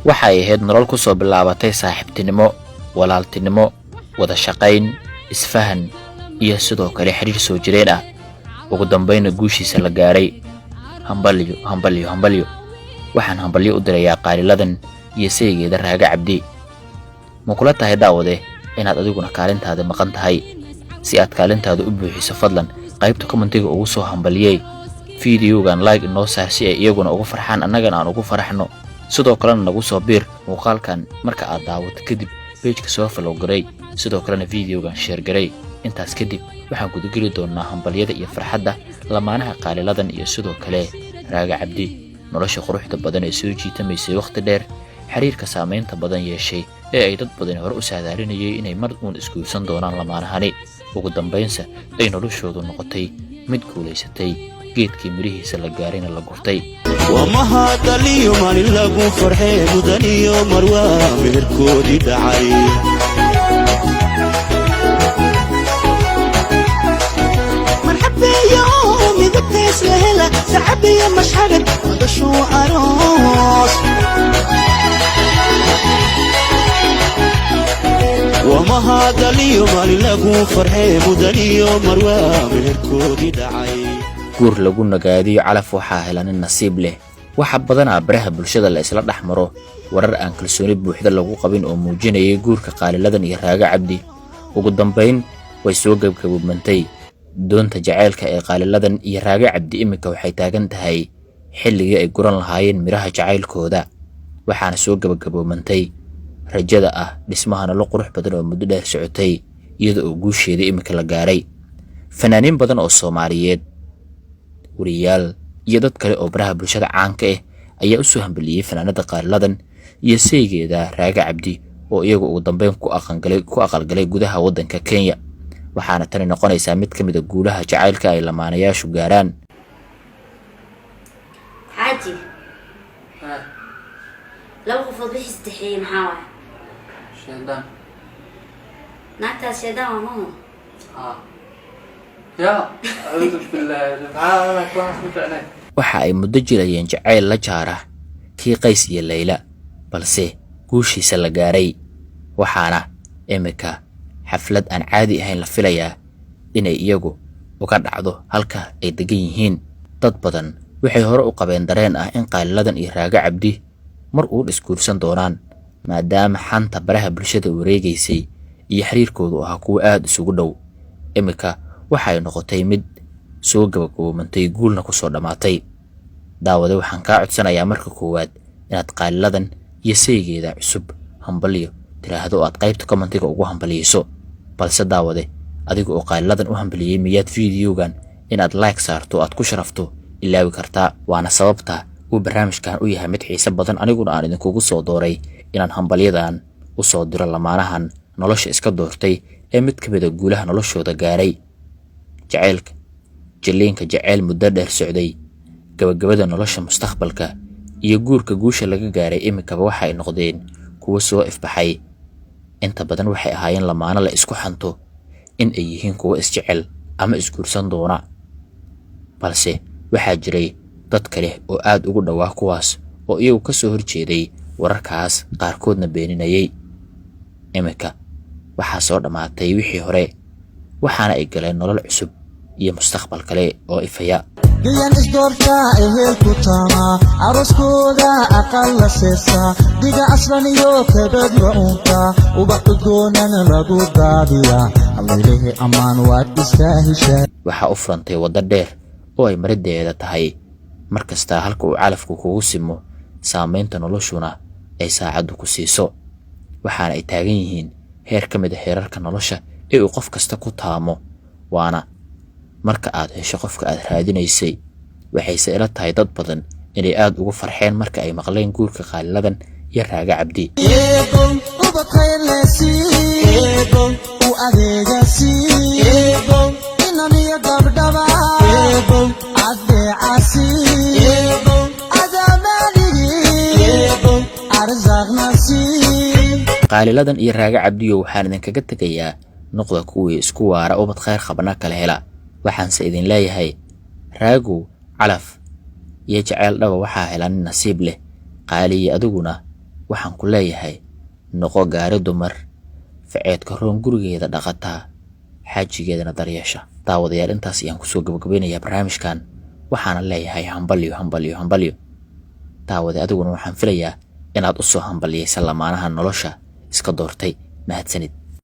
waxay ahayd nolol ku soo bilaabatay saaxiibtinimo, walaaltinimo, wada shaqayn, isfahan iyo sidoo kale xiriir soo jireen ah. ugu dambayna guushiisa la gaaray. hambalyo waxaan hambalyo u dirayaa qaaliladan iyo saygeeda Raaga Cabdi. ma kula tahay daawade inaad adiguna kaalintaada maqan tahay? si aad kaalintaada u buuxiso fadlan qaybta commentiga ugu soo hambaliyay fiidiyogan like inoo saar si ay iyaguna ugu farxaan annagana aan ugu faraxno. sidoo kalena nagu soo biir muuqaalkan marka aad daawato kadib page-ka soo follow garay, sidoo kalena fiidiyogan share garay. intaas kadib waxaan guda geli doonaa hambalyada iyo farxadda lamaanaha qaaliladan iyo sidoo kale Raaga Cabdi. nolosha quruxda badan ee soo jiitamaysay waqti dheer, xiriirka saameynta badan yeeshay ee ay dad badan hore u saadaalinayay inay mar uun isguursan doonaan lamaanahani. ugu dambaynsa ay noloshoodu noqotay mid guulaysatay, geedkii mirihiisa la gaarayna la gurtay. وما هدليو من لغو فرحي مدنيو مروا مهركودي دعاي مرحبا يومي ذكتيس لهلا سعبي مشهد ودشو أروس وما هدليو من لغو فرحي مدنيو مروا مهركودي دعاي. guur lagu nagaadiyo calaf waxaa helan nasiib leh. waxa badanaa baraha bulshada la isla dhaxmaro warar aan kalsooni buuxda lagu qabin oo muujinayay guurka qaaliladan iyo Raaga Cabdi. ugu dambayn way soo gabagabantay doonta jacaylka ee qaaliladan iyo Raaga Cabdi. imika waxay taagan tahay xilligii ay guran lahaayeen miraha jacaylkooda, waxaana soo gabagabantay rajada ah dhismaha nolol qurux badan oo muddo dheer socotay iyada oo guusheeda imika la gaaray. fanaaniin badan oo Soomaaliyeed, wariyaal iyo dad kale oo baraha bulshada caanka ah ayaa u soo hambaliyay fanaanada qaaliladan iyo saygeeda Raaga Cabdi oo iyagu ugu dambeyn ku aqalgalay gudaha waddanka Kenya. waxaana tani noqonaysaa mid ka mid ah guulaha jacaylka ay lamaanayaashu gaaraan. حاجي لو قفل بيش استحي محاوة شيطان ناكتا الشيطان ومو يا أعوذ بالله تعالى كلاس متعنى. waxa ay muddo jirayeen jacayl la jaara kii Qays iyo Layla, balse guushiisa la gaaray. waxaana imika xaflad aan caadi ahayn la filayaa inay iyagu uga dhacdo halka ay degan yihiin. dad badan waxay hore u qabeen dareen ah in qaaliladan iyo Raaga Cabdi mar uu isguursan doonaan, maadaama xanta baraha bulshada wareegaysay iyo xiriirkoodu ahaa kuwo aad isugu dhow. imika waxay noqotay mid soo gabagabantay, guulna ku soo dhamaatay. daawade waxaan kaa codsanayaa marka koowaad inaad qaaliladan iyo saygeeda cusub hambalyo tiraahdo oo aad qaybta commentiga ugu hambaliyeyso. balse daawade adiga oo qaaliladan u hambaliyey miyaad fiidiyogan inaad like saarto aad ku sharafto ilaawi kartaa. waana sababta uu barnaamijkan u yahay mid xiiso badan, aniguna aan idinkugu soo dooray inaan hambalyadan u soo diro lamaanahan nolosha iska doortay ee mid ka mid ah guulaha noloshooda gaaray. jacaylka jilliinka jacayl muddo dheer socday, gabagabada nolosha mustaqbalka iyo guurka guusha laga gaaray imikaba waxay noqdeen kuwo soo ifbaxay. inta badan waxay ahaayeen lamaano la isku xanto in ay yihiin kuwo isjecel ama isguursan doona, balse waxaa jiray dad kale oo aad ugu dhawaa kuwaas oo iyagu ka soo horjeeday wararkaas, qaarkoodna beeninayay. imika waxaa soo dhamaatay wixii hore, waxaana ay galeen nolol cusub iyo mustaqbal kale oo ifaya. diyan isdoorta ehel ku taama aroskooda aqal la seesa diga aslan iyo kabad la unta ubax goonana lagu daadiya allahi amaan waad istaahisha. waxaa u furantay waddo dheer oo ay marideeda tahay markasta halka uu calafku kugu simo, saameynta noloshuna ay saacadu ku siiso. waxaana ay taagan yihiin heer ka mid ah heerarka nolosha ee uu qof kasta ku taamo, waana marka aad hesho qofka aad raadinaysay. waxayse ila tahay dad badan inay aad ugu farxeen marka ay maqleen guurka qaaliladan iyo Raaga Cabdi. qaaliladan iyo Raaga Cabdi waxaan idinkaga tegayaa noqda kuwii isku waara ubad khayr qabna kala hela. waxaan se idin leeyahay raagu calaf iyo jacayl dhaba waxaa hela nin nasiib leh qaaliya adiguna waxaan ku leeyahay noqo gaari dumar faceedka roon gurigeeda dhaqataa xaajigeedana daryeesha daawadayaal intaas ayaan kusoo gabagabeynayaa barnaamijkan waxaana leeyahay hambalyo daawade adiguna waxaan filayaa inaad u soo hambaliyaysa lamaanaha nolosha iska doortay mahadsanid